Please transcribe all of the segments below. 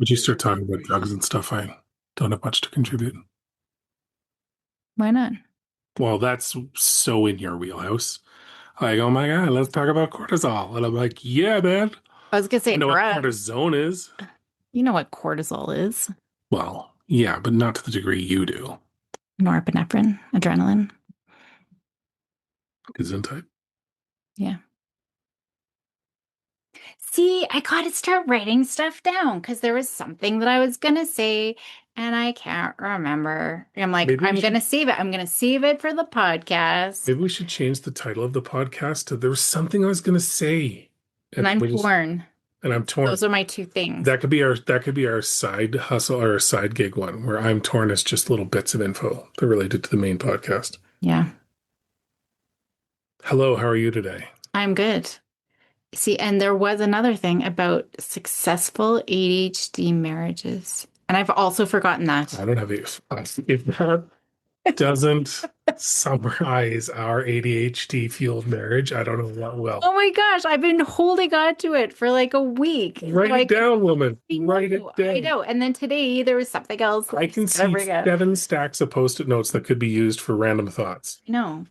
Would you start talking about drugs and stuff? I don't have much to contribute. Why not? Well, that's so in your wheelhouse. Like, oh my God, let's talk about cortisol. And I'm like, yeah, man. I was gonna I say know what drugs. cortisone is. You know what cortisol is? Well, yeah, but not to the degree you do. Norepinephrine, adrenaline. Gesundheit. Yeah. See, I gotta start writing stuff down because there was something that I was gonna say and I can't remember. I'm like, Maybe we I'm should gonna save it. I'm gonna save it for the podcast. maybe we should change the title of the podcast to There was something I was gonna say. And And I'm we just torn. and I'm torn. Those are my two things. That could be our side hustle or our side gig one where I'm torn as just little bits of info that related to the main podcast. Yeah, Hello, how are you today? I'm good. See, and there was another thing about successful ADHD marriages. And I've also forgotten that. I don't have if that doesn't summarize our ADHD fueled marriage, I don't know what will. Oh my gosh, I've been holding on to it for like a week. Write it down, woman. Write it I down. know. And then today there was something else that I I can just gotta see bring up. 7 stacks of post-it notes that could be used for random thoughts. No,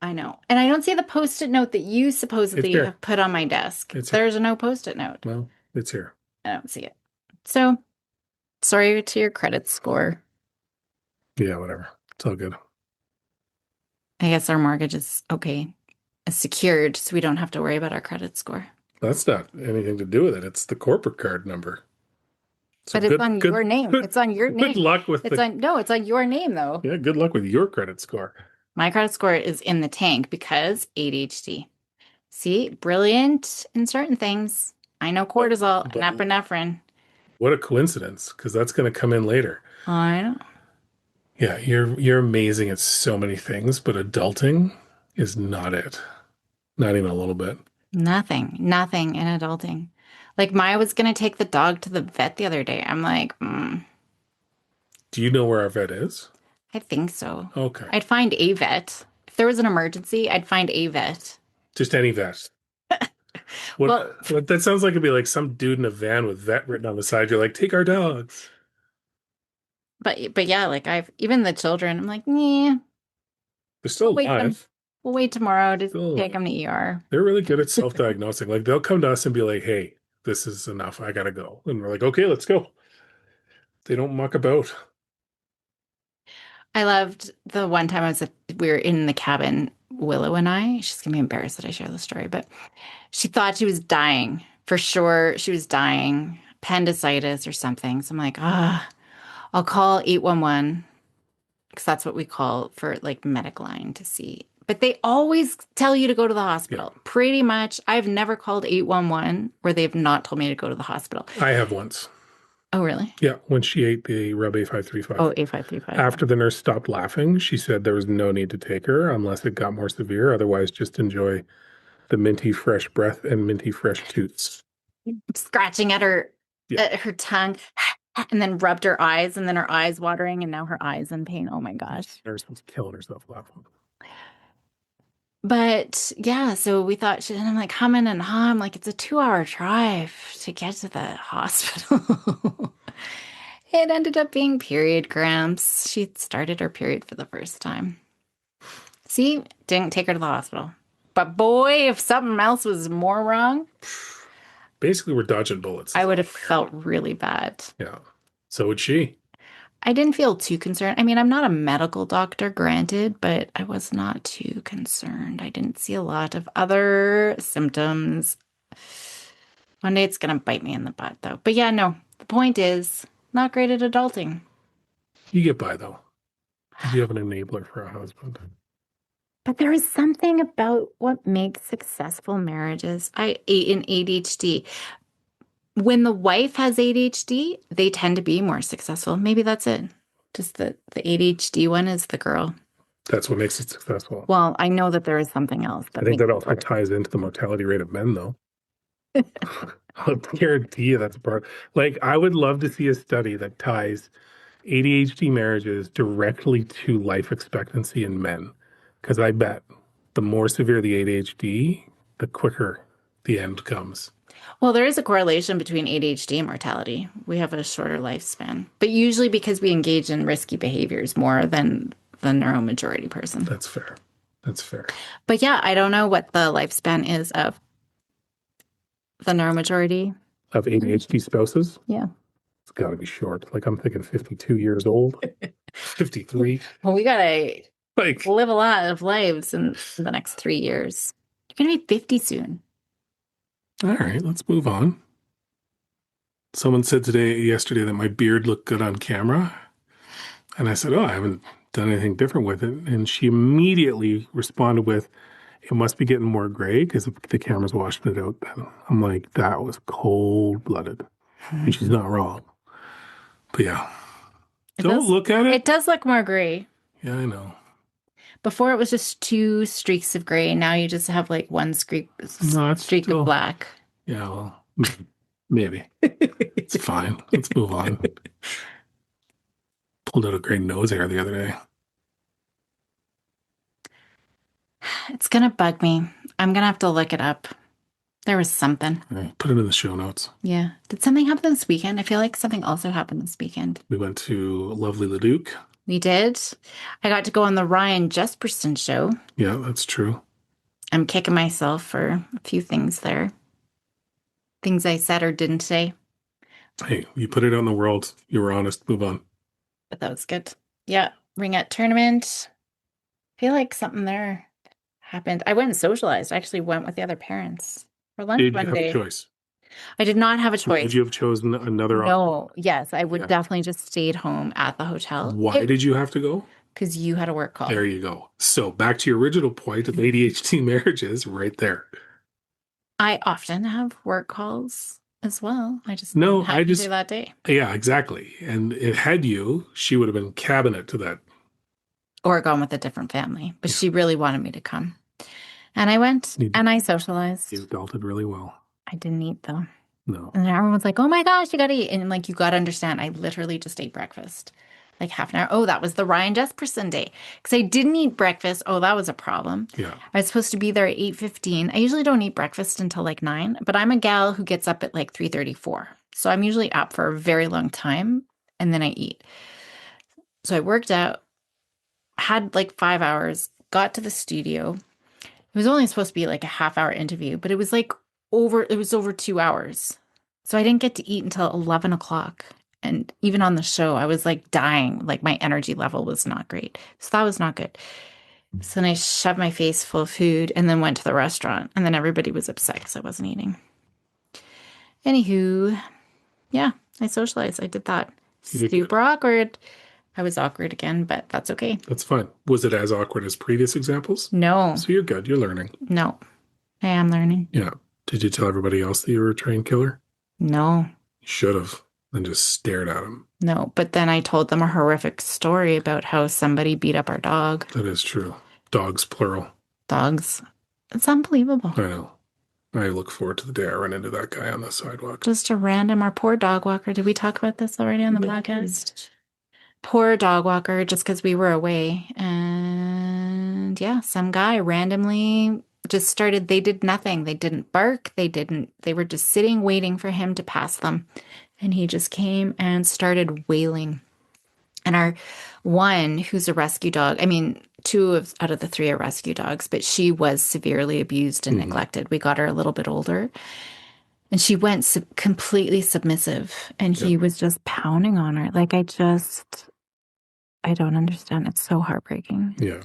I know. And I don't see the post-it note that you It's supposedly here. have put on my desk. It's here. There's no post-it note. Well, it's here. I don't see it. So sorry to your credit score. Yeah, whatever. It's all good. I guess our mortgage is okay. It's secured, so we don't have to worry about our credit score. That's not anything to do with it. It's the corporate card number. So But it's on your name. good, It's on your good name. luck with It's on your name though. yeah, good luck with your credit score. My credit score is in the tank because ADHD. See, brilliant in certain things. I know cortisol and But epinephrine. what a coincidence, because that's going to come in later. I know. Yeah, you're amazing at so many things, but adulting is not it. Not even a little bit. Nothing in adulting. Like Maya was gonna take the dog to the vet the other day. I'm like, Do you know where our vet is? I think so. Okay. I'd find a vet. If there was an emergency, I'd find a vet. Just any vet. Well, What that sounds like it'd be like some dude in a van with vet written on the side. You're like, take our dogs. but yeah, like I've even the children, I'm like, yeah, They're still we'll wait them. alive. We'll wait tomorrow to Still take alive. them to ER. They're really good at self-diagnosing. Like they'll come to us and be like, hey, this is enough. I gotta go. And we're like, okay, let's go. They don't muck about. I loved the one time we were in the cabin, Willow and I. She's gonna be embarrassed that I share the story, but she thought she was dying. For sure, she was dying, appendicitis or something. So I'm like, I'll call 811 because that's what we call for like medic line to see. But they always tell you to go to the hospital. Yeah. Pretty much, I've never called 811 where they've not told me to go to the hospital. I have once. Oh, really? Yeah, when she ate the Rub A535. Oh, 8535. After the nurse stopped laughing, she said there was no need to take her unless it got more severe. Otherwise, just enjoy the minty fresh breath and minty fresh toots. Scratching at her tongue and then rubbed her eyes and then her eyes watering and now her eyes in pain. Oh my gosh. The nurse was killing herself laughing. But yeah, so we thought and I'm like humming and hum, like it's a 2-hour drive to get to the hospital. It ended up being period cramps. She started her period for the first time. See, didn't take her to the hospital. But boy, if something else was more wrong, Basically, we're dodging bullets. I would have felt really bad. Yeah. So would she. I didn't feel too concerned. I mean, I'm not a medical doctor, granted, but I was not too concerned. I didn't see a lot of other symptoms. One day it's going to bite me in the butt, though. But yeah, no, the point is not great at adulting. You get by, though. You have an enabler for a husband. But there is something about what makes successful marriages. In ADHD. When the wife has ADHD, they tend to be more successful. Maybe that's it. Just the ADHD one is the girl. That's what makes it successful. Well, I know that there is something else. I think that also ties into the mortality rate of men, though. I'll guarantee you that's a part. Like, I would love to see a study that ties ADHD marriages directly to life expectancy in men. Because I bet the more severe the ADHD, the quicker the end comes. Well, there is a correlation between ADHD and mortality. We have a shorter lifespan, but usually because we engage in risky behaviors more than the neuromajority person. That's fair. That's fair. But yeah, I don't know what the lifespan is of the neuromajority. Of ADHD spouses, Yeah. it's got to be short. Like I'm thinking 52 years old, 53. Well, we gotta Like, live a lot of lives in the next 3 years. You're gonna be 50 soon. all right, let's move on. Someone said yesterday that my beard looked good on camera. And I said, oh, I haven't done anything different with it. And she immediately responded with, it must be getting more gray because the camera's washing it out. I'm like, that was cold-blooded. And she's not wrong. But yeah, don't look at it. It does look more gray. Yeah, I know. Before it was just two streaks of gray. Now you just have like one streak of black. Yeah, well, maybe. It's fine. Let's move on. Pulled out a gray nose hair the other day. It's gonna bug me. I'm gonna have to look it up. There was something. Right, put it in the show notes. Yeah. Did something happen this weekend? I feel like something also happened this weekend. We went to lovely Leduc. We did. I got to go on the Ryan Jesperson show. Yeah, that's true. I'm kicking myself for a few things there. Things I said or didn't say. Hey, you put it out in the world. You were honest. Move on. But that was good. Yeah. Ringette tournament. I feel like something there happened. I went and socialized. I actually went with the other parents for lunch Did one you have day. a choice? I did not have a choice. Would you have chosen another option? No. Yes, I would definitely just stayed home at the hotel. Why did you have to go? Because you had a work call. There you go. So back to your original point of ADHD marriages right there. I often have work calls as well. I just do that day. Yeah, exactly. And if had you, she would have been cabinet to that. Or gone with a different family. But she really wanted me to come. And I went and I socialized. You adulted really well. I didn't eat though. No. And everyone's like, oh my gosh, you gotta eat. And like, you gotta understand, I literally just ate breakfast. Like half an hour. Oh, that was the Ryan Jesperson day. Because I didn't eat breakfast. Oh, that was a problem. Yeah. I was supposed to be there at 8:15. I usually don't eat breakfast until like 9, but I'm a gal who gets up at like 3:34. So I'm usually up for a very long time and then I eat. So I worked out, had like 5 hours, got to the studio. It was only supposed to be like a half-hour interview, but it was over 2 hours. So I didn't get to eat until 11 o'clock. And even on the show, I was like dying. Like my energy level was not great. So that was not good. So then I shoved my face full of food and then went to the restaurant. And then everybody was upset because I wasn't eating. Anywho, yeah, I socialized. I did that. Super awkward. I was awkward again, but that's okay. That's fine. Was it as awkward as previous examples? No. So you're good. You're learning. No. I am learning. Yeah. Did you tell everybody else that you were a trained killer? No. You should have. And just stared at him. No, but then I told them a horrific story about how somebody beat up our dog. That is true. Dogs, plural. Dogs. It's unbelievable. I know. I look forward to the day I run into that guy on the sidewalk. Just our poor dog walker. Did we talk about this already on the podcast? Poor dog walker, just because we were away. And yeah, some guy randomly just started, they did nothing. They didn't bark. They were just sitting, waiting for him to pass them. And he just came and started wailing. And our one, who's a rescue dog, I mean, out of the 3 are rescue dogs, but she was severely abused and neglected. We got her a little bit older. And she went completely submissive. And he was just pounding on her. Like, I don't understand. It's so heartbreaking. Yeah.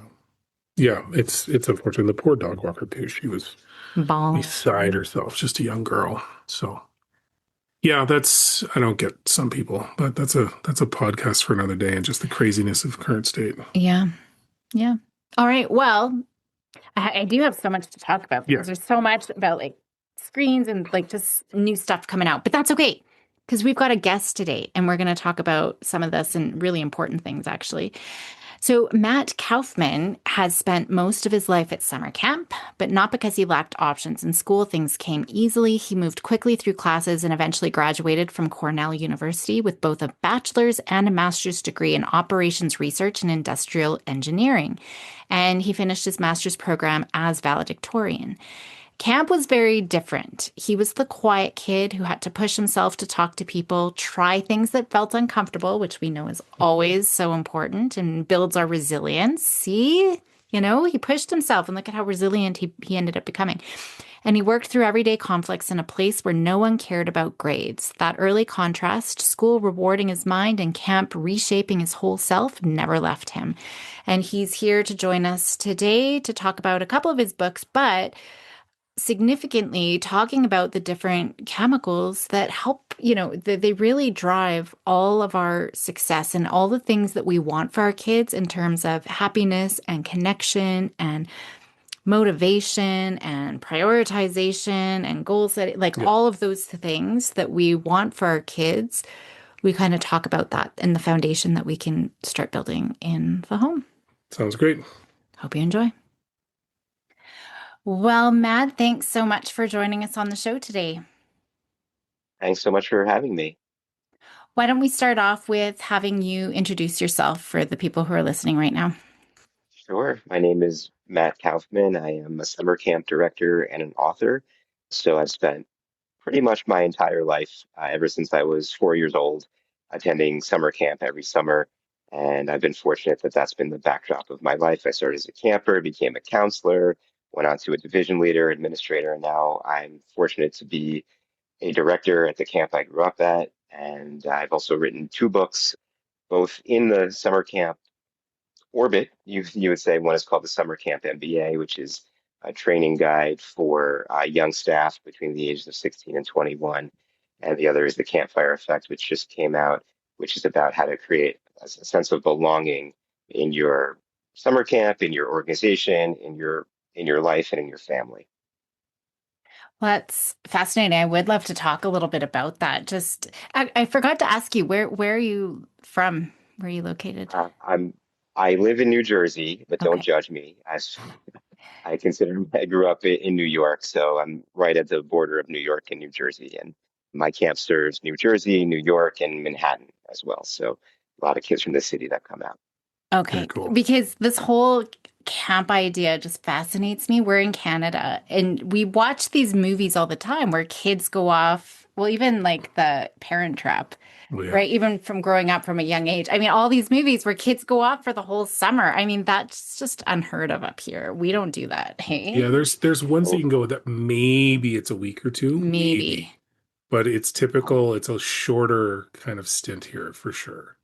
Yeah, it's unfortunate. The poor dog walker, too. She was beside herself, just a young girl. So... yeah, I don't get some people, but that's a podcast for another day and just the craziness of current state. Yeah. Yeah. All right. Well, I do have so much to talk about because there's so much about like screens and like just new stuff coming out, but that's okay because we've got a guest today and we're going to talk about some of this and really important things actually. So Matt Kaufman has spent most of his life at summer camp, but not because he lacked options in school. Things came easily. He moved quickly through classes and eventually graduated from Cornell University with both a bachelor's and a master's degree in operations research and industrial engineering. And he finished his master's program as valedictorian. Camp was very different. He was the quiet kid who had to push himself to talk to people, try things that felt uncomfortable, which we know is always so important and builds our resilience. See, he pushed himself and look at how resilient he ended up becoming. And he worked through everyday conflicts in a place where no one cared about grades. That early contrast, school rewarding his mind and camp reshaping his whole self, never left him. And he's here to join us today to talk about a couple of his books, but significantly talking about the different chemicals that help, they really drive all of our success and all the things that we want for our kids in terms of happiness and connection and motivation and prioritization and goal setting, like Yeah, all of those things that we want for our kids. We kind of talk about that and the foundation that we can start building in the home. sounds great. Hope you enjoy. Well, Matt, thanks so much for joining us on the show today. Thanks so much for having me. Why don't we start off with having you introduce yourself for the people who are listening right now? Sure. My name is Matt Kaufman. I am a summer camp director and an author. So I've spent pretty much my entire life, ever since I was 4 years old, attending summer camp every summer. And I've been fortunate that that's been the backdrop of my life. I started as a camper, became a counselor, went on to a division leader, administrator, and now I'm fortunate to be a director at the camp I grew up at. And I've also written two books, both in the summer camp orbit. You would say one is called the Summer Camp MBA, which is a training guide for young staff between the ages of 16 and 21. And the other is the Campfire Effect, which just came out, which is about how to create a sense of belonging in your summer camp, in your organization, in your life, and in your family. Well, that's fascinating. I would love to talk a little bit about that. Just, I forgot to ask you, where are you from? Where are you located? Uh, I'm I live in New Jersey, but don't Okay. judge me. As I consider I grew up in New York, so I'm right at the border of New York and New Jersey, and my camp serves New Jersey, New York, and Manhattan as well. So a lot of kids from the city that come out. Very Okay. cool. Because this whole camp idea just fascinates me. We're in Canada and we watch these movies all the time where kids go off, well, even like the Parent Trap, Oh, yeah. right? Even from growing up from a young age. I mean, all these movies where kids go off for the whole summer. I mean, that's just unheard of up here. We don't do that. Hey, Yeah, there's ones that you Oh, can go with that maybe it's a week or two, maybe. maybe. But it's typical, it's a shorter kind of stint here for sure.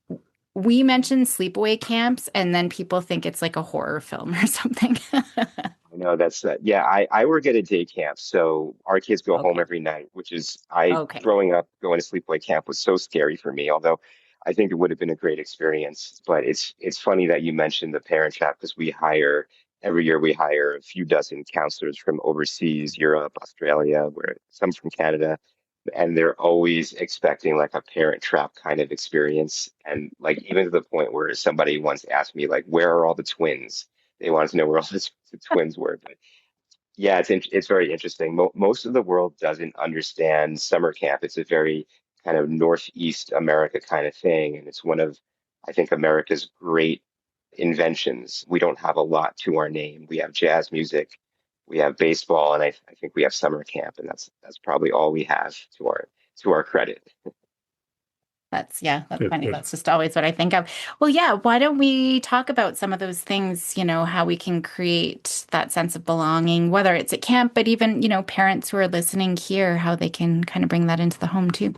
We mention sleepaway camps and then people think it's like a horror film or something. I know that's yeah. I work at a day camp, so our kids go home Okay. every night, which is I Okay. growing up going to sleepaway camp was so scary for me. Although I think it would have been a great experience. But it's funny that you mentioned the Parent Trap because we hire every year we hire a few dozen counselors from overseas, Europe, Australia, where some from Canada, and they're always expecting like a Parent Trap kind of experience, and like even to the point where somebody once asked me like, "Where are all the twins?" They wanted to know where all the twins were. But yeah, it's very interesting. Most of the world doesn't understand summer camp. It's a very kind of Northeast America kind of thing, and it's one of, I think, America's great inventions. We don't have a lot to our name. We have jazz music, we have baseball, and I think we have summer camp, and that's probably all we have to our credit. Yeah, that's Good, funny. good. That's just always what I think of. Well, yeah, why don't we talk about some of those things, how we can create that sense of belonging, whether it's at camp, but even, parents who are listening here, how they can kind of bring that into the home too.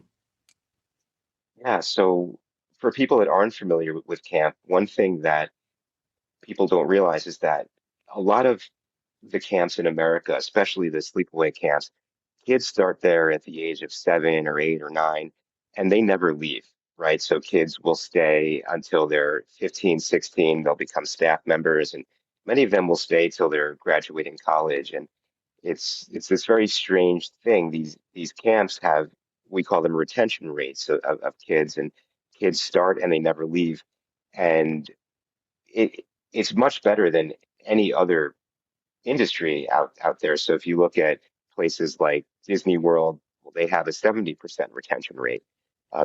Yeah, so for people that aren't familiar with camp, one thing that people don't realize is that a lot of the camps in America, especially the sleepaway camps, kids start there at the age of 7 or 8 or 9, and they never leave, right? So kids will stay until they're 15, 16. They'll become staff members, and many of them will stay till they're graduating college. And it's this very strange thing. These camps have, we call them retention rates of kids, and kids start and they never leave. And it's much better than any other industry out there. So if you look at places like Disney World, well, they have a 70% retention rate.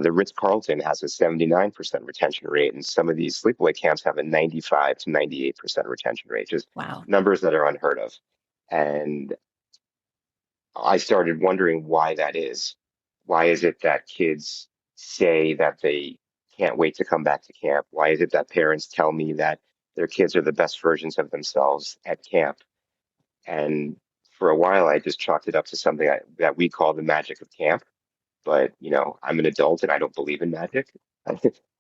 The Ritz-Carlton has a 79% retention rate, and some of these sleepaway camps have a 95 to 98% retention rate, just Wow. numbers that are unheard of. And I started wondering why that is. Why is it that kids say that they can't wait to come back to camp? Why is it that parents tell me that their kids are the best versions of themselves at camp? And for a while, I just chalked it up to something that we call the magic of camp. But, I'm an adult and I don't believe in magic.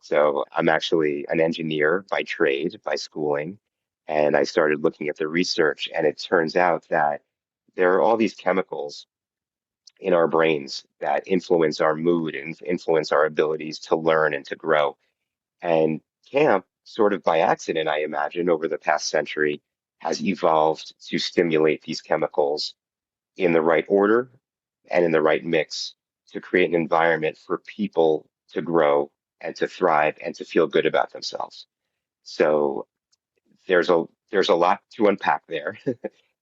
So I'm actually an engineer by trade, by schooling. And I started looking at the research, and it turns out that there are all these chemicals in our brains that influence our mood and influence our abilities to learn and to grow. And camp, sort of by accident, I imagine, over the past century, has evolved to stimulate these chemicals in the right order and in the right mix to create an environment for people to grow and to thrive and to feel good about themselves. So there's a lot to unpack there,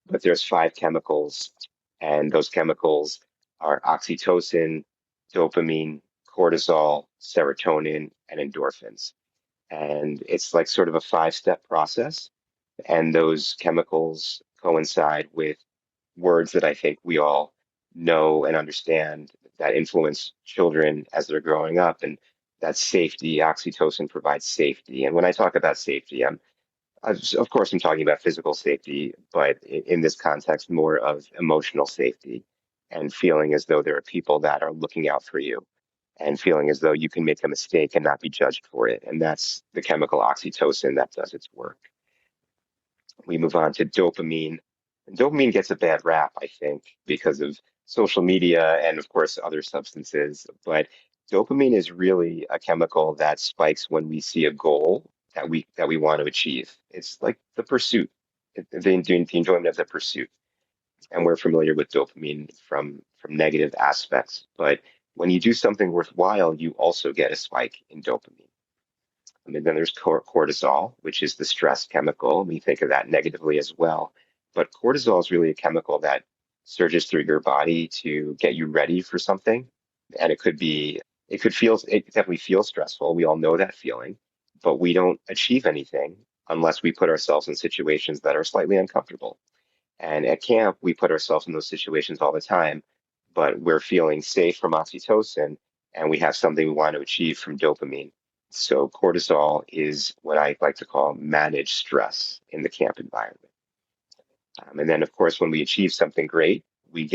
but there's five chemicals, and those chemicals are oxytocin, dopamine, cortisol, serotonin, and endorphins. And it's like sort of a five-step process. And those chemicals coincide with words that I think we all know and understand that influence children as they're growing up. And that's safety. Oxytocin provides safety. And when I talk about safety, of course, I'm talking about physical safety, but in this context, more of emotional safety and feeling as though there are people that are looking out for you and feeling as though you can make a mistake and not be judged for it. And that's the chemical oxytocin that does its work. We move on to dopamine. And dopamine gets a bad rap, I think, because of social media and, of course, other substances. But dopamine is really a chemical that spikes when we see a goal that we want to achieve. It's like the pursuit, the enjoyment of the pursuit. And we're familiar with dopamine from negative aspects. But when you do something worthwhile, you also get a spike in dopamine. And then there's cortisol, which is the stress chemical. We think of that negatively as well. But cortisol is really a chemical that surges through your body to get you ready for something. And it definitely feels stressful. We all know that feeling, but we don't achieve anything unless we put ourselves in situations that are slightly uncomfortable. And at camp, we put ourselves in those situations all the time, but we're feeling safe from oxytocin, and we have something we want to achieve from dopamine. So cortisol is what I like to call managed stress in the camp environment. And then, of course, when we achieve something great, we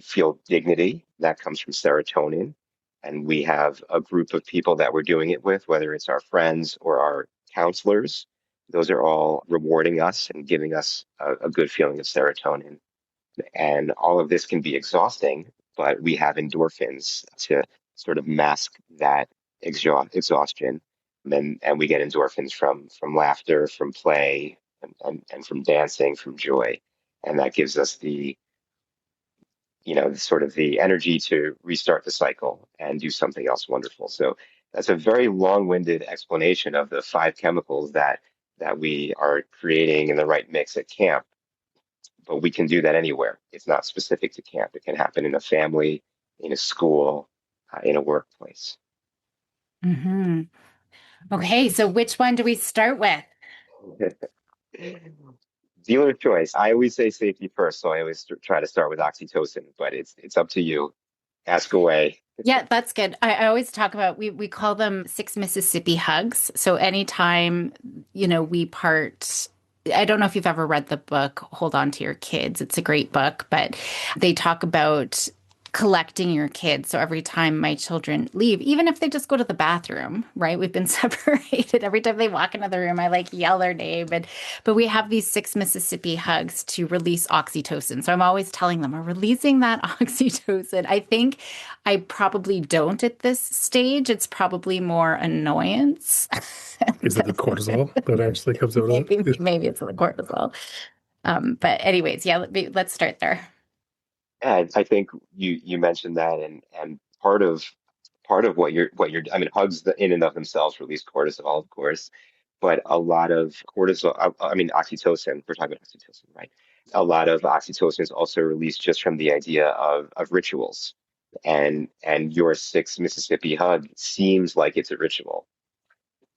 feel dignity that comes from serotonin, and we have a group of people that we're doing it with, whether it's our friends or our counselors. Those are all rewarding us and giving us a good feeling of serotonin. And all of this can be exhausting, but we have endorphins to sort of mask that exhaustion. And we get endorphins from laughter, from play, and from dancing, from joy. And that gives us sort of the energy to restart the cycle and do something else wonderful. So that's a very long-winded explanation of the five chemicals that we are creating in the right mix at camp. But we can do that anywhere. It's not specific to camp. It can happen in a family, in a school, in a workplace. Hmm. Okay, so which one do we start with? Dealer choice. I always say safety first, so I always try to start with oxytocin, but it's up to you. Ask away. Yeah, that's good. I always talk about we call them six Mississippi hugs. So anytime, we part, I don't know if you've ever read the book Hold On to Your Kids. It's a great book, but they talk about collecting your kids. So every time my children leave, even if they just go to the bathroom, right? We've been separated. Every time they walk into the room, I like yell their name. But we have these six Mississippi hugs to release oxytocin. So I'm always telling them, we're releasing that oxytocin. I think I probably don't at this stage. It's probably more annoyance. Is it the cortisol that actually comes out of maybe, it? maybe it's the cortisol. But anyways, yeah, let's start there. And I think you mentioned that, and part of what you're I mean, hugs in and of themselves release cortisol, of course, but a lot of cortisol, I mean, oxytocin, we're talking about oxytocin, right? A lot of oxytocin is also released just from the idea of rituals. And your six Mississippi hug seems like it's a ritual.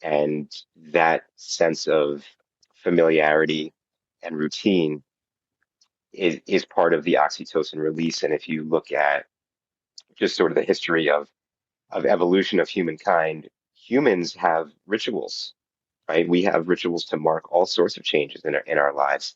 And that sense of familiarity and routine is part of the oxytocin release. And if you look at just sort of the history of evolution of humankind, humans have rituals, right? We have rituals to mark all sorts of changes in our lives,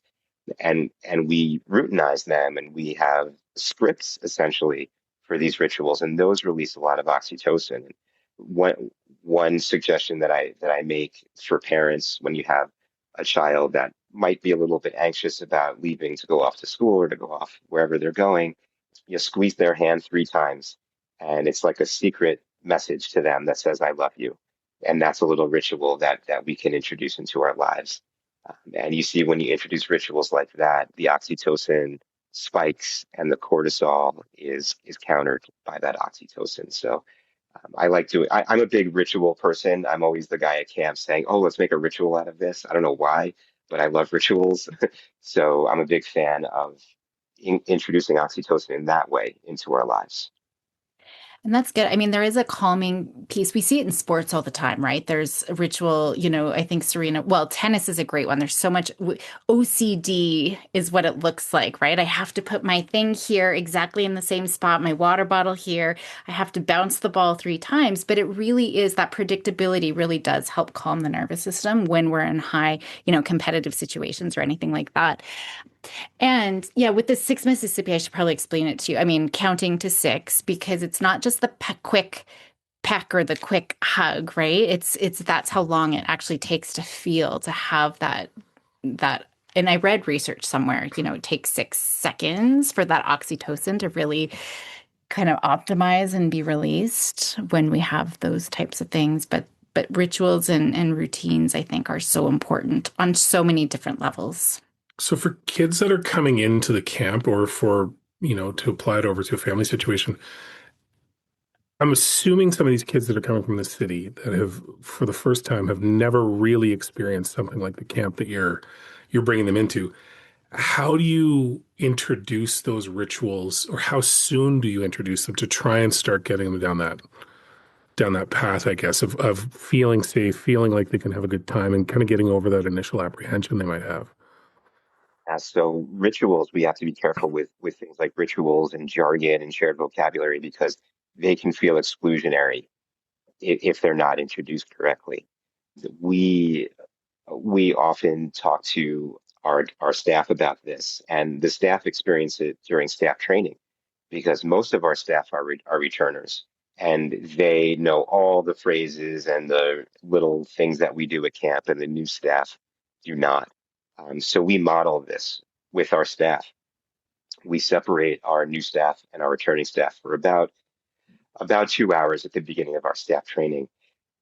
and we routinize them, and we have scripts essentially for these rituals, and those release a lot of oxytocin. One one suggestion that I make for parents when you have a child that might be a little bit anxious about leaving to go off to school or to go off wherever they're going, you squeeze their hand 3 times, and it's like a secret message to them that says, "I love you." And that's a little ritual that we can introduce into our lives. And you see when you introduce rituals like that, the oxytocin spikes and the cortisol is countered by that oxytocin. So I like to. I'm a big ritual person. I'm always the guy at camp saying, "Oh, let's make a ritual out of this." I don't know why, but I love rituals. So I'm a big fan of introducing oxytocin in that way into our lives. And that's good. I mean, there is a calming piece. We see it in sports all the time, right? There's a ritual, I think Serena, well, tennis is a great one. There's so much OCD is what it looks like, right? I have to put my thing here exactly in the same spot, my water bottle here. I have to bounce the ball 3 times, but it really is that predictability really does help calm the nervous system when we're in high, competitive situations or anything like that. And yeah, with the six Mississippi, I should probably explain it to you. I mean, counting to six because it's not just the quick peck or the quick hug, right? It's that's how long it actually takes to feel to have that. And I read research somewhere, it takes 6 seconds for that oxytocin to really kind of optimize and be released when we have those types of things. But rituals and routines, I think, are so important on so many different levels. So for kids that are coming into the camp or for, to apply it over to a family situation, I'm assuming some of these kids that are coming from the city that have, for the first time, have never really experienced something like the camp that you're bringing them into. How do you introduce those rituals, or how soon do you introduce them to try and start getting them down that path, I guess, of feeling safe, feeling like they can have a good time, and kind of getting over that initial apprehension they might have? So rituals, we have to be careful with things like rituals and jargon and shared vocabulary because they can feel exclusionary if they're not introduced correctly. We we often talk to our staff about this, and the staff experience it during staff training because most of our staff are returners, and they know all the phrases and the little things that we do at camp, and the new staff do not. So we model this with our staff. We separate our new staff and our returning staff for about 2 hours at the beginning of our staff training,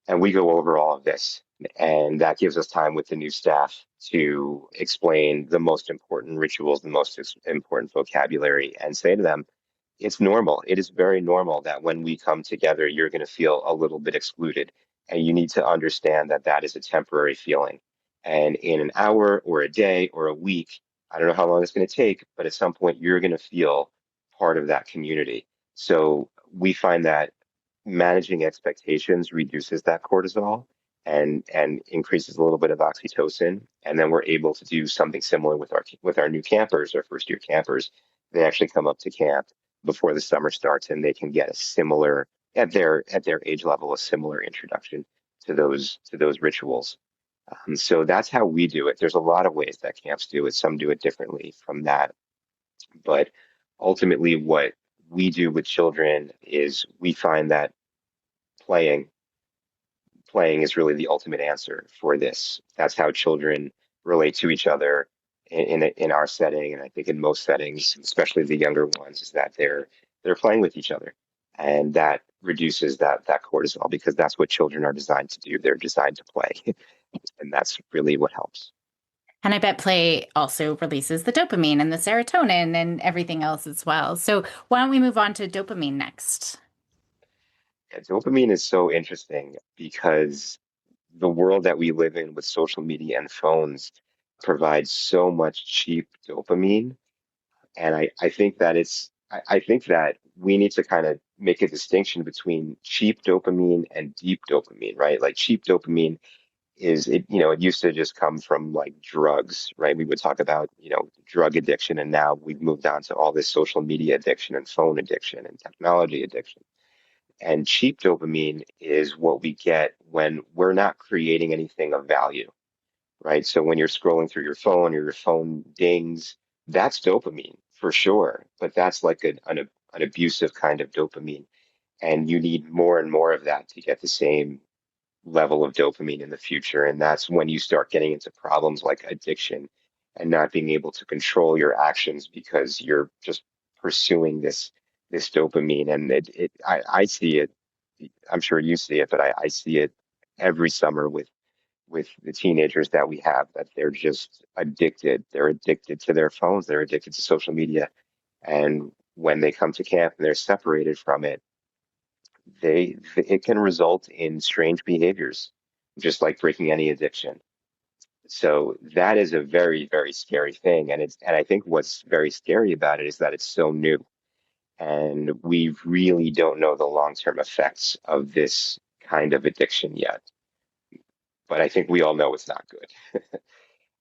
and we go over all of this. And that gives us time with the new staff to explain the most important rituals, the most important vocabulary, and say to them, it's normal. It is very normal that when we come together, you're going to feel a little bit excluded. And you need to understand that that is a temporary feeling. And in an hour or a day or a week, I don't know how long it's going to take, but at some point, you're going to feel part of that community. So we find that managing expectations reduces that cortisol and increases a little bit of oxytocin, and then we're able to do something similar with our new campers, our first year campers. They actually come up to camp before the summer starts, and they can get a similar at their age level a similar introduction to those rituals. So that's how we do it. There's a lot of ways that camps do it. Some do it differently from that, but ultimately, what we do with children is we find that playing playing is really the ultimate answer for this. That's how children relate to each other in our setting, and I think in most settings, especially the younger ones, is that they're playing with each other, and that reduces that cortisol because that's what children are designed to do. They're designed to play, and that's really what helps. And I bet play also releases the dopamine and the serotonin and everything else as well. So why don't we move on to dopamine next? Yeah, dopamine is so interesting because the world that we live in with social media and phones provides so much cheap dopamine. And I think that I think that we need to kind of make a distinction between cheap dopamine and deep dopamine, right? Like cheap dopamine it used to just come from like drugs, right? We would talk about, drug addiction, and now we've moved on to all this social media addiction and phone addiction and technology addiction. And cheap dopamine is what we get when we're not creating anything of value, right? So when you're scrolling through your phone or your phone dings, that's dopamine for sure, but that's like an abusive kind of dopamine. And you need more and more of that to get the same level of dopamine in the future. And that's when you start getting into problems like addiction and not being able to control your actions because you're just pursuing this dopamine. And I see it, I'm sure you see it, but I see it every summer with the teenagers that we have, that they're just addicted. They're addicted to their phones, they're addicted to social media. And when they come to camp and they're separated from it, it can result in strange behaviors, just like breaking any addiction. So that is a very, very scary thing. And I think what's very scary about it is that it's so new. And we really don't know the long-term effects of this kind of addiction yet. But I think we all know it's not good.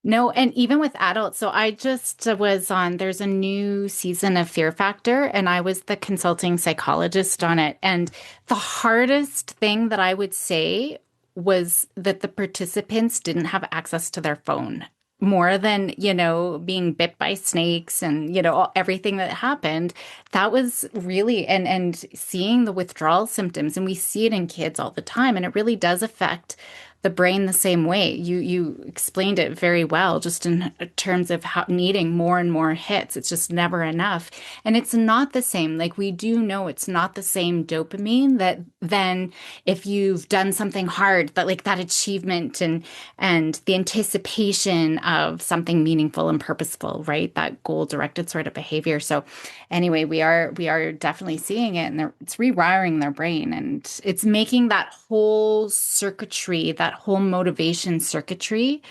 No, and even with adults. So I just was on, there's a new season of Fear Factor, and I was the consulting psychologist on it. And the hardest thing that I would say was that the participants didn't have access to their phone more than, being bit by snakes and, everything that happened. That was really, and seeing the withdrawal symptoms, and we see it in kids all the time, and it really does affect the brain the same way. You explained it very well, just in terms of how needing more and more hits. It's just never enough. And it's not the same. Like we do know it's not the same dopamine that then if you've done something hard, that like that achievement and the anticipation of something meaningful and purposeful, right? That goal directed sort of behavior. So anyway, we are definitely seeing it, and it's rewiring their brain, and it's making that whole circuitry, that whole motivation circuitry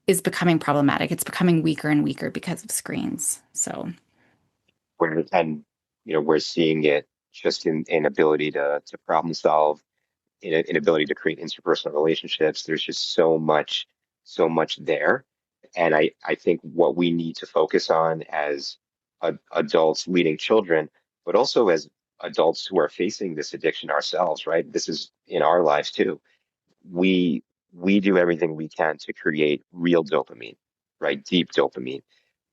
is becoming problematic. It's becoming weaker and weaker because of screens. So And we're seeing it just in ability to problem solve, in ability to create interpersonal relationships. There's just so much there. And I think what we need to focus on as adults leading children, but also as adults who are facing this addiction ourselves, right? This is in our lives too. We we do everything we can to create real dopamine, right? Deep dopamine,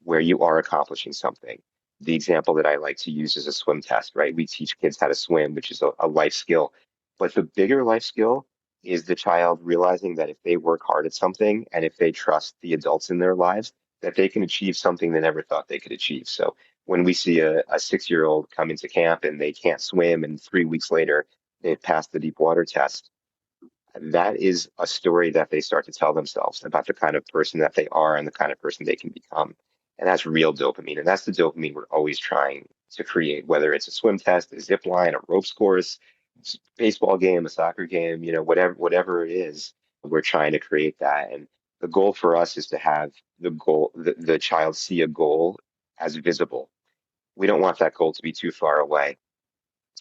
where you are accomplishing something. The example that I like to use is a swim test, right? We teach kids how to swim, which is a life skill. But the bigger life skill is the child realizing that if they work hard at something and if they trust the adults in their lives, that they can achieve something they never thought they could achieve. So when we see a 6-year-old come into camp and they can't swim, and 3 weeks later they've passed the deep water test, that is a story that they start to tell themselves about the kind of person that they are and the kind of person they can become. And that's real dopamine. And that's the dopamine we're always trying to create, whether it's a swim test, a zip line, a ropes course, baseball game, a soccer game, whatever it is, we're trying to create that. And the goal for us is to have the child see a goal as visible. We don't want that goal to be too far away.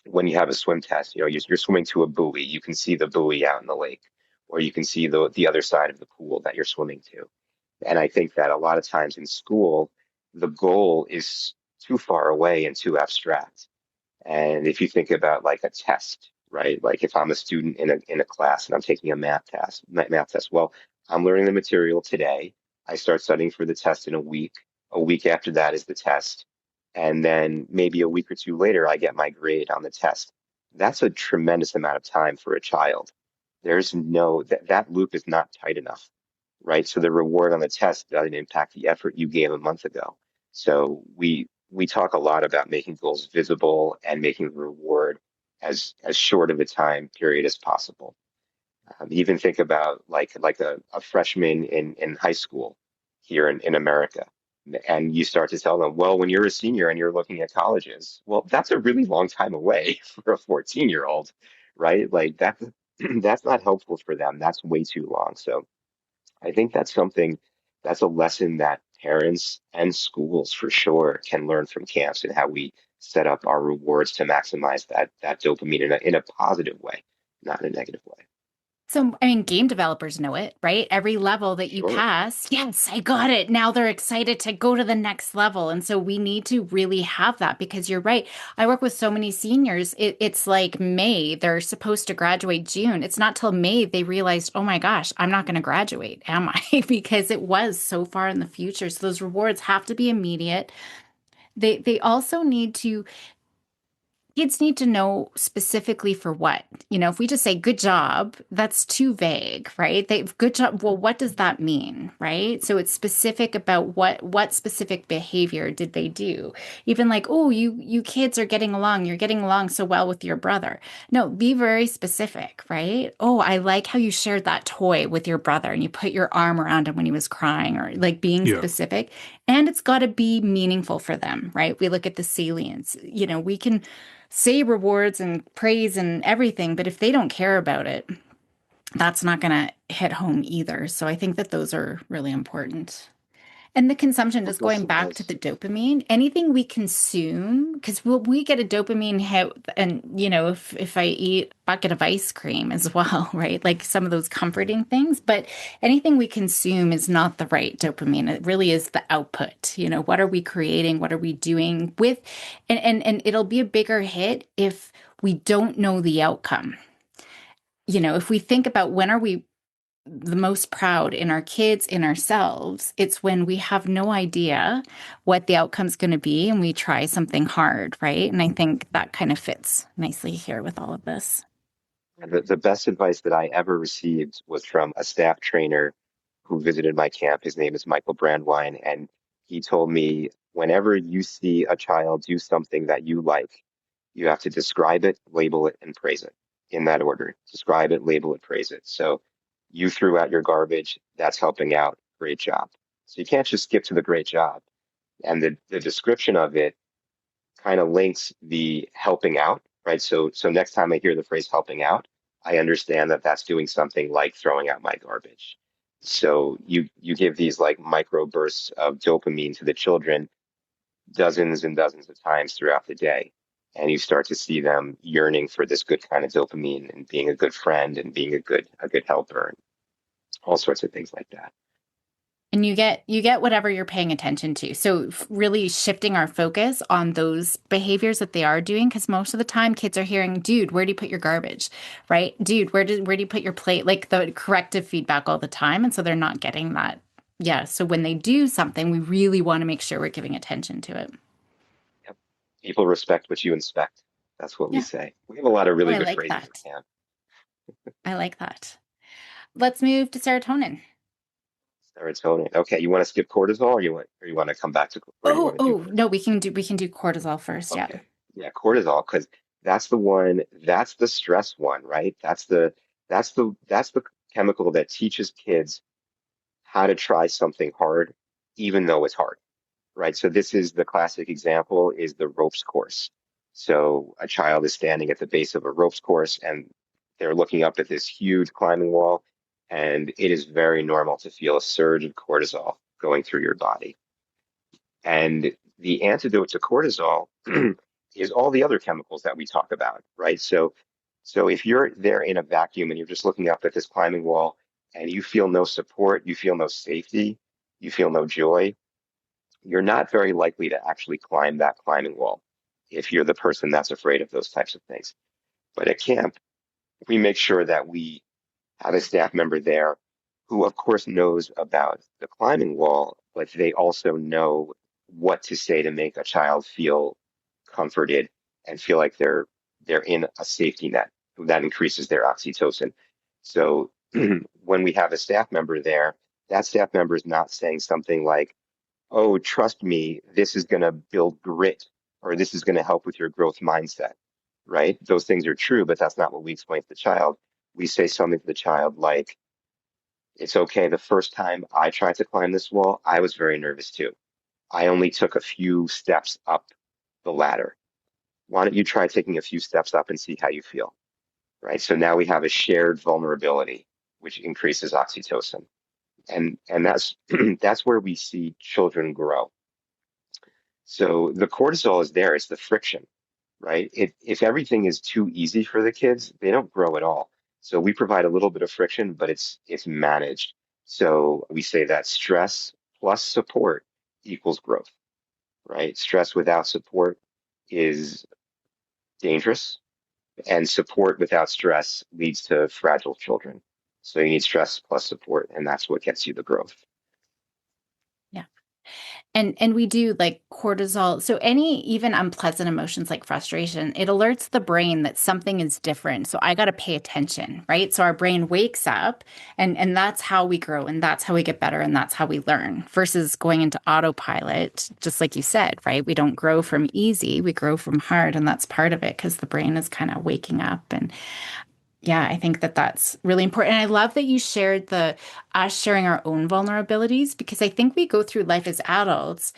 When you have a swim test, you're swimming to a buoy, you can see the buoy out in the lake, or you can see the other side of the pool that you're swimming to. And I think that a lot of times in school, the goal is too far away and too abstract. And if you think about like a test, right? Like if I'm a student in a class and I'm taking a math test, well, I'm learning the material today. I start studying for the test in a week. A week after that is the test. And then maybe a week or two later, I get my grade on the test. That's a tremendous amount of time for a child. There's no, that loop is not tight enough, right? So the reward on the test doesn't impact the effort you gave a month ago. So we talk a lot about making goals visible and making the reward as short of a time period as possible. Even think about like a freshman in high school here in America. And you start to tell them, well, when you're a senior and you're looking at colleges, well, that's a really long time away for a 14-year-old, right? Like that's not helpful for them. That's way too long. So I think that's a lesson that parents and schools for sure can learn from camps, and how we set up our rewards to maximize that dopamine in a positive way, not in a negative way. So, I mean, game developers know it, right? Every level that you Sure. pass, yes, I got it. Now they're excited to go to the next level. And so we need to really have that because you're right. I work with so many seniors. It's like May, they're supposed to graduate June. It's not till May they realized, oh my gosh, I'm not going to graduate, am I? Because it was so far in the future. So those rewards have to be immediate. They also need to Kids need to know specifically for what. If we just say good job, that's too vague, right? Good job. Well, what does that mean, right? So it's specific about what specific behavior did they do? Even like, oh, you kids are getting along. You're getting along so well with your brother. No, be very specific, right? Oh, I like how you shared that toy with your brother and you put your arm around him when he was crying, or like being Yeah. specific. And it's got to be meaningful for them, right? We look at the salience. We can say rewards and praise and everything, but if they don't care about it, that's not going to hit home either. So I think that those are really important. And the consumption, Well, just going listen, back to as the dopamine, anything we consume, because we get a dopamine hit, and if I eat a bucket of ice cream as well, right? Like some of those comforting things, but anything we consume is not the right dopamine. It really is the output. What are we creating? What are we doing with, and it'll be a bigger hit if we don't know the outcome. If we think about when are we the most proud in our kids, in ourselves, it's when we have no idea what the outcome's going to be and we try something hard, right? And I think that kind of fits nicely here with all of this. the best advice that I ever received was from a staff trainer who visited my camp. His name is Michael Brandwine, and he told me whenever you see a child do something that you like, you have to describe it, label it, and praise it in that order. Describe it, label it, praise it. So you threw out your garbage, that's helping out. Great job. So you can't just skip to the great job. And the description of it kind of links the helping out, right? So next time I hear the phrase helping out, I understand that that's doing something like throwing out my garbage. So you give these like micro bursts of dopamine to the children dozens and dozens of times throughout the day. And you start to see them yearning for this good kind of dopamine and being a good friend and being a good helper and all sorts of things like that. And you get whatever you're paying attention to. So really shifting our focus on those behaviors that they are doing, because most of the time kids are hearing, dude, where do you put your garbage? Right? Dude, where do you put your plate? Like the corrective feedback all the time. And so they're not getting that. Yeah. So when they do something, we really want to make sure we're giving attention to it. Yep. People respect what you inspect. That's what we Yeah. say. We have a lot of Oh, really I good like phrases at that. camp. I like that. Let's move to serotonin. Serotonin. Okay, you want to skip cortisol, or you want to come back to, or you Oh, want to do oh, no, cortisol? we can do cortisol first. Yeah. Okay, yeah, cortisol, because that's the one, that's the stress one, right? That's the chemical that teaches kids how to try something hard, even though it's hard, right? So this is the classic example is the ropes course. So a child is standing at the base of a ropes course and they're looking up at this huge climbing wall, and it is very normal to feel a surge of cortisol going through your body. And the antidote to cortisol is all the other chemicals that we talk about, right? So if you're there in a vacuum and you're just looking up at this climbing wall and you feel no support, you feel no safety, you feel no joy, you're not very likely to actually climb that climbing wall if you're the person that's afraid of those types of things. But at camp, we make sure that we have a staff member there who, of course, knows about the climbing wall, but they also know what to say to make a child feel comforted and feel like they're in a safety net that increases their oxytocin. So when we have a staff member there, that staff member is not saying something like, "Oh, trust me, this is going to build grit," or "this is going to help with your growth mindset," right? Those things are true, but that's not what we explain to the child. We say something to the child like, "It's okay. The first time I tried to climb this wall, I was very nervous too. I only took a few steps up the ladder. Why don't you try taking a few steps up and see how you feel?" Right? So now we have a shared vulnerability, which increases oxytocin. And that's that's where we see children grow. So the cortisol is there, it's the friction, right? If everything is too easy for the kids, they don't grow at all. So we provide a little bit of friction, but it's managed. So we say that stress plus support equals growth, right? Stress without support is dangerous, and support without stress leads to fragile children. So you need stress plus support, and that's what gets you the growth. Yeah. And we do like cortisol. So any even unpleasant emotions like frustration, it alerts the brain that something is different. So I got to pay attention, right? So our brain wakes up and that's how we grow and that's how we get better and that's how we learn versus going into autopilot, just like you said, right? We don't grow from easy, we grow from hard and that's part of it because the brain is kind of waking up and yeah, I think that that's really important. And I love that you shared the us sharing our own vulnerabilities because I think we go through life as adults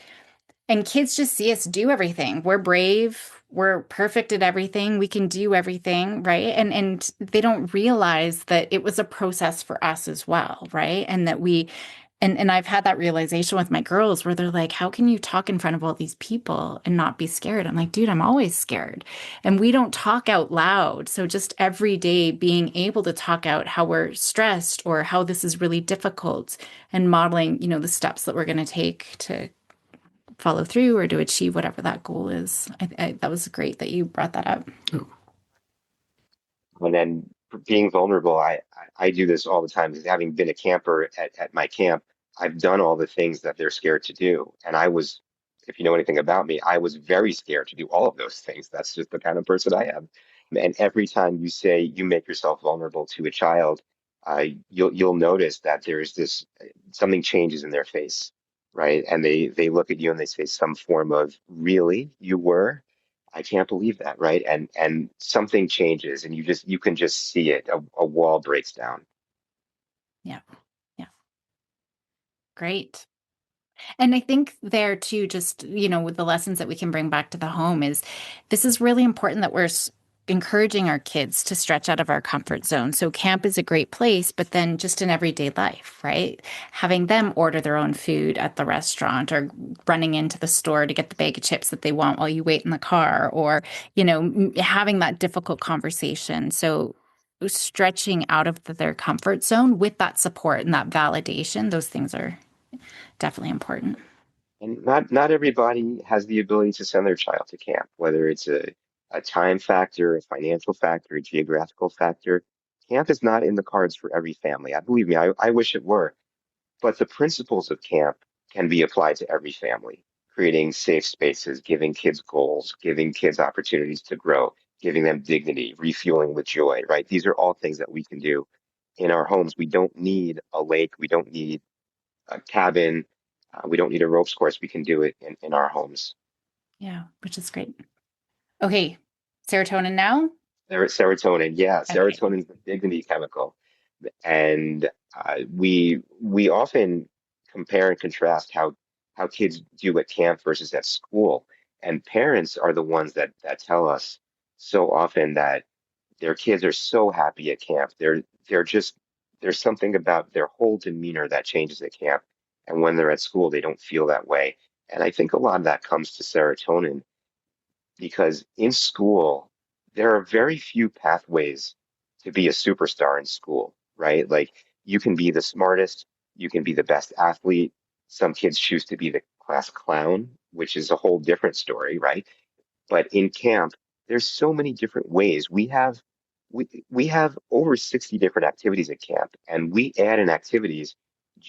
and kids just see us do everything. We're brave, we're perfect at everything, we can do everything, right? And they don't realize that it was a process for us as well, right? And that we and I've had that realization with my girls where they're like, how can you talk in front of all these people and not be scared? I'm like, dude, I'm always scared. And we don't talk out loud. So just every day being able to talk out how we're stressed or how this is really difficult and modeling, the steps that we're going to take to follow through or to achieve whatever that goal is. That was great that you brought that up. And then being vulnerable, I do this all the time because having been a camper at my camp, I've done all the things that they're scared to do. And I was, if you know anything about me, I was very scared to do all of those things. That's just the kind of person I am. And every time you say you make yourself vulnerable to a child, you'll notice that there's this something changes in their face, right? And they look at you and they say some form of, really, you were? I can't believe that, right? And something changes and you can just see it. A wall breaks down. Yeah. Yeah. Great. And I think there too, just, with the lessons that we can bring back to the home is this is really important that we're encouraging our kids to stretch out of our comfort zone. So camp is a great place, but then just in everyday life, right? Having them order their own food at the restaurant or running into the store to get the bag of chips that they want while you wait in the car or, having that difficult conversation. So stretching out of their comfort zone with that support and that validation, those things are definitely important. And not everybody has the ability to send their child to camp, whether it's a time factor, a financial factor, a geographical factor. Camp is not in the cards for every family. I believe me, I wish it were. But the principles of camp can be applied to every family, creating safe spaces, giving kids goals, giving kids opportunities to grow, giving them dignity, refueling with joy, right? These are all things that we can do in our homes. We don't need a lake. We don't need a cabin. We don't need a ropes course. We can do it in our homes. Yeah, which is great. Okay, serotonin now? Serotonin, yeah, Okay. serotonin is the dignity chemical. And we often compare and contrast how kids do at camp versus at school. And parents are the ones that tell us so often that their kids are so happy at camp. They're just there's something about their whole demeanor that changes at camp. And when they're at school, they don't feel that way. And I think a lot of that comes to serotonin because in school, there are very few pathways to be a superstar in school, right? Like you can be the smartest, you can be the best athlete. Some kids choose to be the class clown, which is a whole different story, right? But in camp, there's so many different ways. We have over 60 different activities at camp, and we add in activities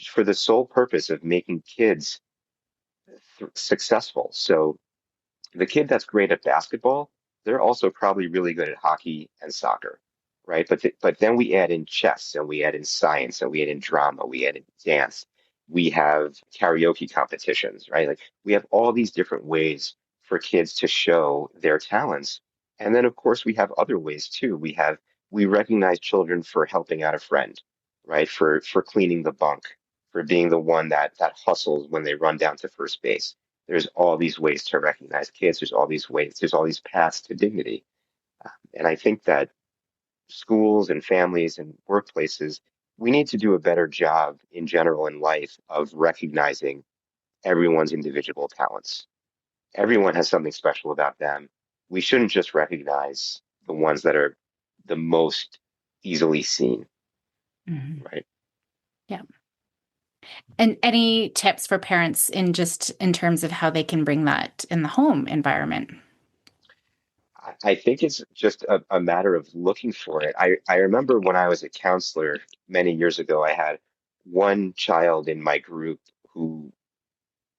for the sole purpose of making kids successful. So the kid that's great at basketball, they're also probably really good at hockey and soccer, right? But then we add in chess and we add in science and we add in drama, we add in dance. We have karaoke competitions, right? Like we have all these different ways for kids to show their talents. And then of course we have other ways too. We recognize children for helping out a friend, right? For cleaning the bunk, for being the one that hustles when they run down to first base. There's all these ways to recognize kids. There's all these ways, there's all these paths to dignity. And I think that schools and families and workplaces, we need to do a better job in general in life of recognizing everyone's individual talents. Everyone has something special about them. We shouldn't just recognize the ones that are the most easily seen, Mhm. right? Yeah. And any tips for parents in just in terms of how they can bring that in the home environment? I think it's just a matter of looking for it. I remember when I was a counselor many years ago, I had one child in my group who,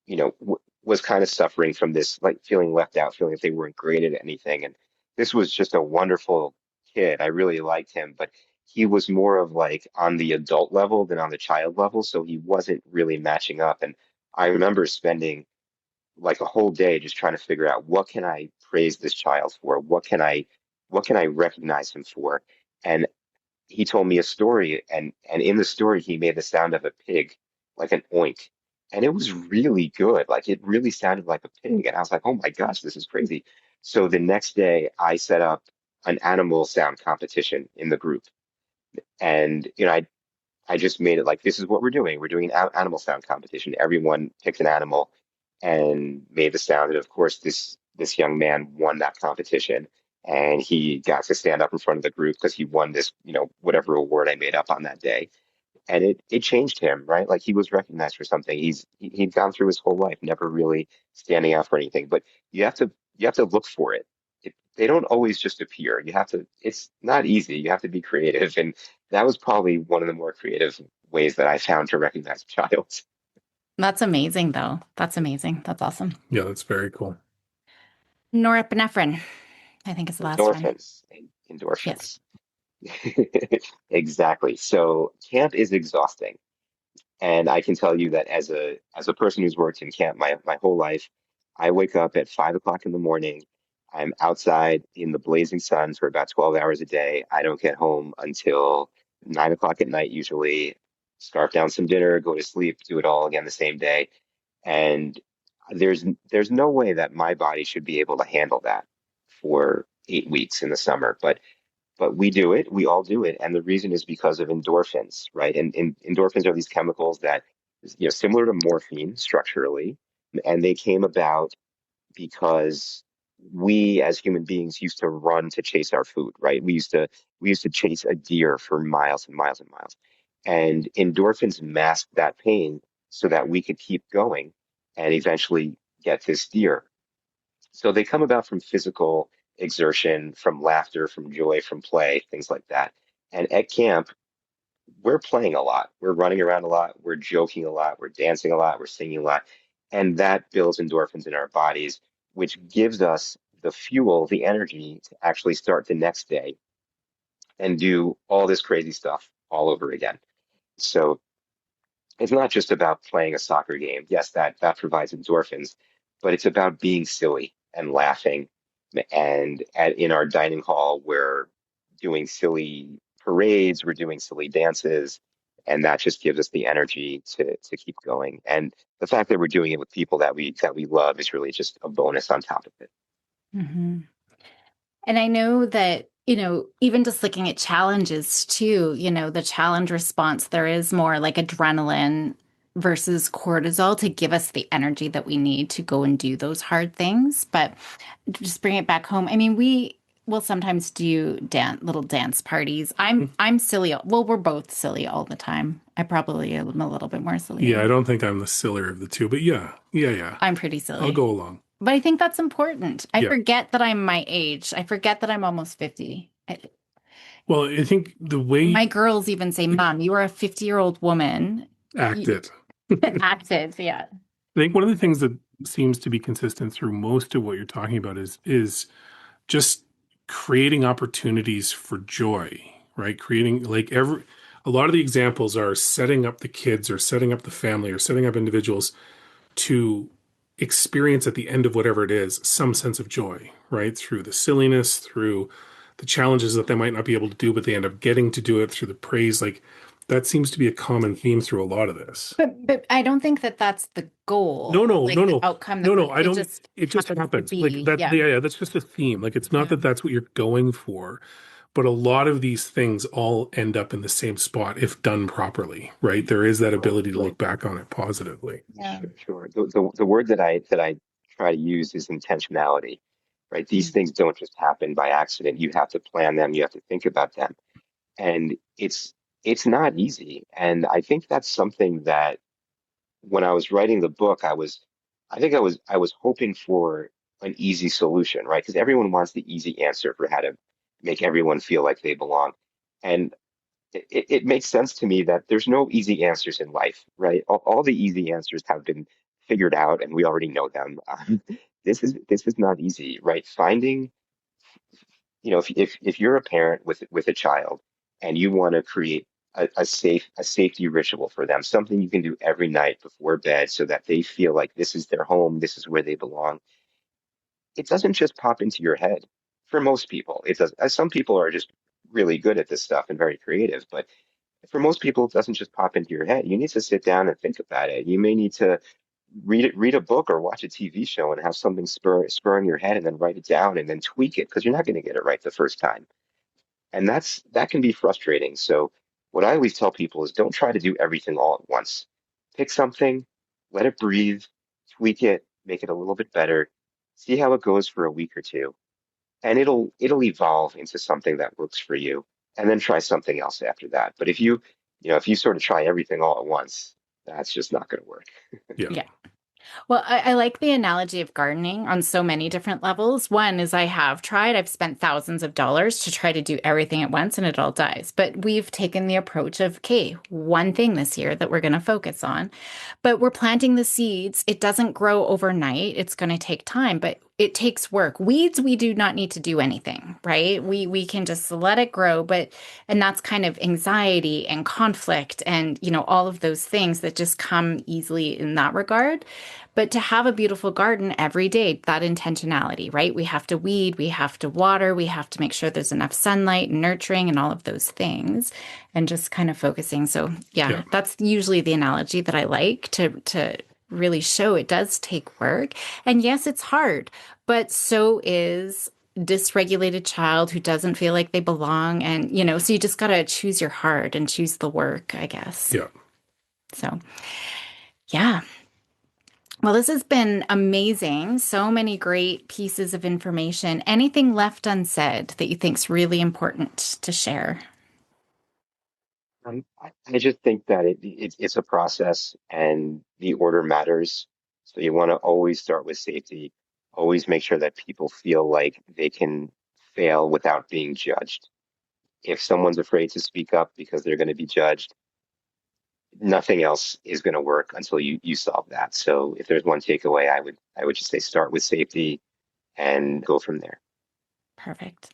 w was kind of suffering from this, like feeling left out, feeling that they weren't great at anything. And this was just a wonderful kid. I really liked him, but he was more of like on the adult level than on the child level, so he wasn't really matching up. And I remember spending like a whole day just trying to figure out what can I praise this child for? What can I recognize him for? And he told me a story, and in the story he made the sound of a pig, like an oink. And it was really good. Like it really sounded like a pig. And I was like, oh my gosh, this is crazy. So the next day I set up an animal sound competition in the group. And I just made it like this is what we're doing. We're doing an animal sound competition. Everyone picked an animal and made the sound. And of course, this young man won that competition, and he got to stand up in front of the group because he won this, whatever award I made up on that day. And it changed him, right? Like he was recognized for something. He'd gone through his whole life never really standing out for anything. But you have to look for it. They don't always just appear. It's not easy. You have to be creative. And that was probably one of the more creative ways that I found to recognize a child. That's amazing, though. That's amazing. That's awesome. Yeah, that's very cool. Norepinephrine, I think is the last one. Endorphins. Yes. Endorphins. Exactly. So camp is exhausting. And I can tell you that as a person who's worked in camp my whole life, I wake up at 5 o'clock in the morning. I'm outside in the blazing sun for about 12 hours a day. I don't get home until 9 o'clock at night, usually. Scarf down some dinner, go to sleep, do it all again the same day. And there's no way that my body should be able to handle that for 8 weeks in the summer. But we do it, we all do it. And the reason is because of endorphins, right? And endorphins are these chemicals that, similar to morphine structurally, and they came about because we as human beings used to run to chase our food, right? We used to chase a deer for miles and miles and miles. And endorphins masked that pain so that we could keep going and eventually get this deer. So they come about from physical exertion, from laughter, from joy, from play, things like that. And at camp, we're playing a lot. We're running around a lot. We're joking a lot. We're dancing a lot. We're singing a lot. And that builds endorphins in our bodies, which gives us the fuel, the energy to actually start the next day and do all this crazy stuff all over again. So it's not just about playing a soccer game. Yes, that provides endorphins, but it's about being silly and laughing. And in our dining hall, we're doing silly parades, we're doing silly dances, and that just gives us the energy to keep going. And the fact that we're doing it with people that we love is really just a bonus on top of it. Hmm. And I know that, even just looking at challenges too, the challenge response, there is more like adrenaline versus cortisol to give us the energy that we need to go and do those hard things. But just bring it back home. I mean, we will sometimes do little dance parties. I'm silly. Well, we're both silly all the time. I probably am a little bit more silly Yeah, I than don't think I'm the sillier of the two, but yeah, yeah, yeah. I'm pretty I'll silly. go along. But I think that's important. I Yeah. forget that I'm my age. I forget that I'm almost 50. Well, I think the way My girls even say, Mom, you are a 50-year-old woman. acted. Active, yeah. I think one of the things that seems to be consistent through most of what you're talking about is just creating opportunities for joy, right? Creating like a lot of the examples are setting up the kids or setting up the family or setting up individuals to experience at the end of whatever it is some sense of joy, right? Through the silliness, through the challenges that they might not be able to do, but they end up getting to do it through the praise. Like that seems to be a common theme through a lot of this. But I don't think that that's the No, goal, no, like no, the no, outcome no, that no. I it don't. just It just happens to happens like be. that. Yeah. Yeah, yeah. That's just a theme. Like it's not Yeah. that that's what you're going for, but a lot of these things all end up in the same spot if done properly, right? There is that Sure, ability to look back on it positively. Yeah. sure. The word that I try to use is intentionality, right? These Mhm. things don't just happen by accident. You have to plan them. You have to think about them. And it's not easy. And I think that's something that when I was writing the book, I was hoping for an easy solution, right? Because everyone wants the easy answer for how to make everyone feel like they belong. And it makes sense to me that there's no easy answers in life, right? All the easy answers have been figured out and we already know them. This is not easy, right? Finding, if you're a parent with a child and you want to create a safety ritual for them, something you can do every night before bed so that they feel like this is their home, this is where they belong. It doesn't just pop into your head. For most people, it does. Some people are just really good at this stuff and very creative, but for most people, it doesn't just pop into your head. You need to sit down and think about it. You may need to read a book or watch a TV show and have something spur in your head and then write it down and then tweak it because you're not going to get it right the first time. And that can be frustrating. So what I always tell people is don't try to do everything all at once. Pick something, let it breathe, tweak it, make it a little bit better, see how it goes for a week or two, and it'll evolve into something that works for you, and then try something else after that. But if you sort of try everything all at once, that's just not going to work. Yeah. Yeah. Well, I like the analogy of gardening on so many different levels. One is I've spent thousands of dollars to try to do everything at once and it all dies. But we've taken the approach of, okay, one thing this year that we're going to focus on. But we're planting the seeds. It doesn't grow overnight. It's going to take time, but it takes work. Weeds, we do not need to do anything, right? We can just let it grow, and that's kind of anxiety and conflict and, all of those things that just come easily in that regard. But to have a beautiful garden every day, that intentionality, right? We have to weed, we have to water, we have to make sure there's enough sunlight and nurturing and all of those things, and just kind of focusing. So Yeah. yeah, that's usually the analogy that I like to really show it does take work. And yes, it's hard, but so is dysregulated child who doesn't feel like they belong. And, so you just got to choose your heart and choose the work, I guess. Yeah. So yeah. Well, this has been amazing. So many great pieces of information. Anything left unsaid that you think's really important to share? I just think that it's a process and the order matters. So you want to always start with safety, always make sure that people feel like they can fail without being judged. If someone's afraid to speak up because they're going to be judged, nothing else is going to work until you solve that. So if there's one takeaway, I would just say start with safety and go from there. Perfect.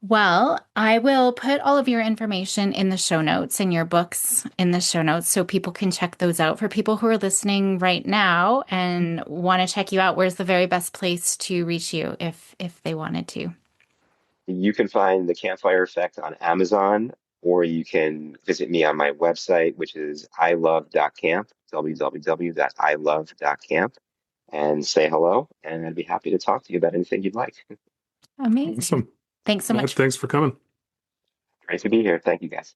Well, I will put all of your information in the show notes and your books in the show notes so people can check those out. For people who are listening right now and want to check you out, where's the very best place to reach you if they wanted to? You can find the Campfire Effect on Amazon, or you can visit me on my website, which is ilove.camp, www.ilove.camp, and say hello. And I'd be happy to talk to you about anything you'd like. Amazing. Awesome. Thanks so Matt, much. thanks for coming. Great to be here. Thank you, guys.